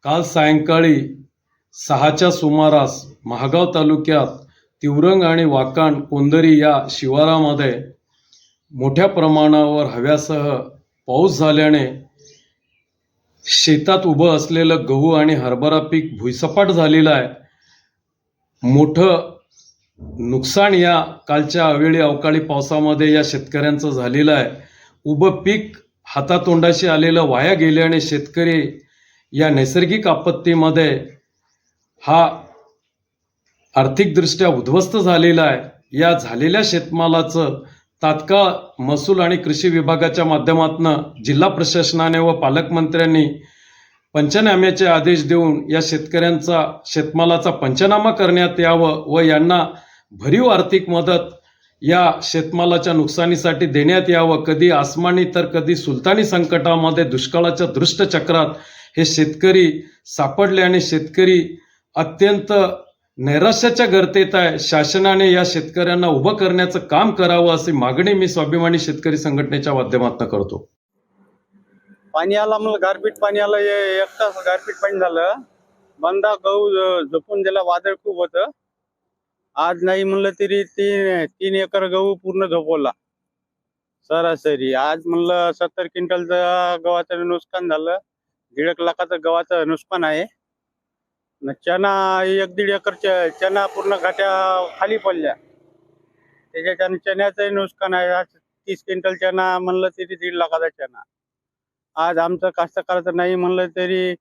काल सायंकाळी 6च्या सुमारास महागाव तालुक्यात तिवरंग आणि वाकाण कोंदरी या शिवारामध्ये मोठ्या प्रमाणावर हव्यासह पाऊस झाल्याने शेतात उभं असलेलं गहू आणि हरभरा पीक भुईसपाट झालेलं आहे. मोठं नुकसान या कालच्या अवेळी अवकाळी पावसामध्ये या शेतकऱ्यांचं झालेलं आहे. उभं पीक हातातोंडाशी आलेलं वाया गेल्याने शेतकरी या नैसर्गिक आपत्तीमध्ये हा आर्थिकदृष्ट्या उद्ध्वस्त झालेला आहे. या झालेल्या शेतमालाचं तात्काळ महसूल आणि कृषी विभागाच्या माध्यमातून जिल्हा प्रशासनाने व पालकमंत्र्यांनी पंचनाम्याचे आदेश देऊन या शेतकऱ्यांचा शेतमालाचा पंचनामा करण्यात यावं व यांना भरीव आर्थिक मदत या शेतमालाच्या नुकसानीसाठी देण्यात यावं. कधी आसमानी तर कधी सुलतानी संकटामध्ये दुष्काळाच्या दृष्ट चक्रात हे शेतकरी सापडले आणि शेतकरी अत्यंत नैराश्याच्या गर्तेत आहे. शासनाने या शेतकऱ्यांना उभं करण्याचं काम करावं अशी मागणी मी स्वाभिमानी शेतकरी संघटनेच्या माध्यमातून करतो. पाणी आला म्हणलं, गारपीट पाणी आलं. एक तास गारपीट पाणी झालं. बंदा गहू झोपून दिला. वादळ खूप होतं. आज नाही म्हणलं तरी तीन एकर गहू पूर्ण झोपवला सरासरी. आज म्हणलं 70 क्विंटलचं गव्हाचं नुकसान झालं. 1.5 लाखाचं गव्हाचं नुकसान आहे. चना 1-1.5 एकर चना पूर्ण घाट्या खाली पडल्या. त्याच्याच्यानं चण्याचं नुकसान आहे. आज 30 क्विंटल चना म्हणलं तरी 1.5 लाखाचा चना. आज आमचं कास्तकाराचं नाही म्हणलं तरी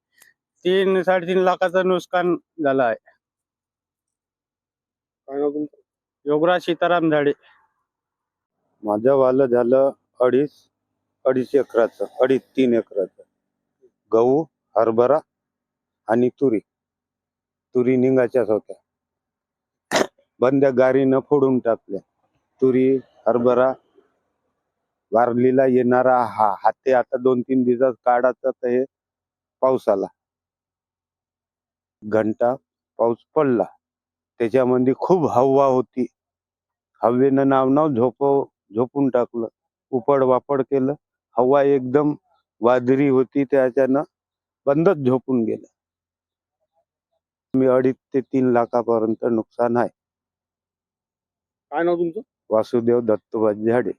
3-3.5 लाखाचं नुकसान झालं आहे. काय नाव तुमचं? योगराज सीताराम झाडे. माझं वालं झालं अडीच एकराचं, 2.5-3 एकराचं. गहू, हरभरा आणि तुरी निघायच्याच होत्या. बंद्या गारीनं फोडून टाकल्या. तुरी, हरभरा, वारलीला येणारा हाते आता 2-3 दिवसात काढायचा. तर हे पाऊस आला, घंटा पाऊस पडला. त्याच्यामध्ये खूप हवा होती. हवेनं नाव झोपून टाकलं. उपड वापड केलं. हवा एकदम वादळी होती. त्याच्यानं बंदच झोपून गेलं. मी 2.5 ते 3 लाखापर्यंत नुकसान आहे. काय नाव तुमचं? वासुदेव दत्तोबा झाडे.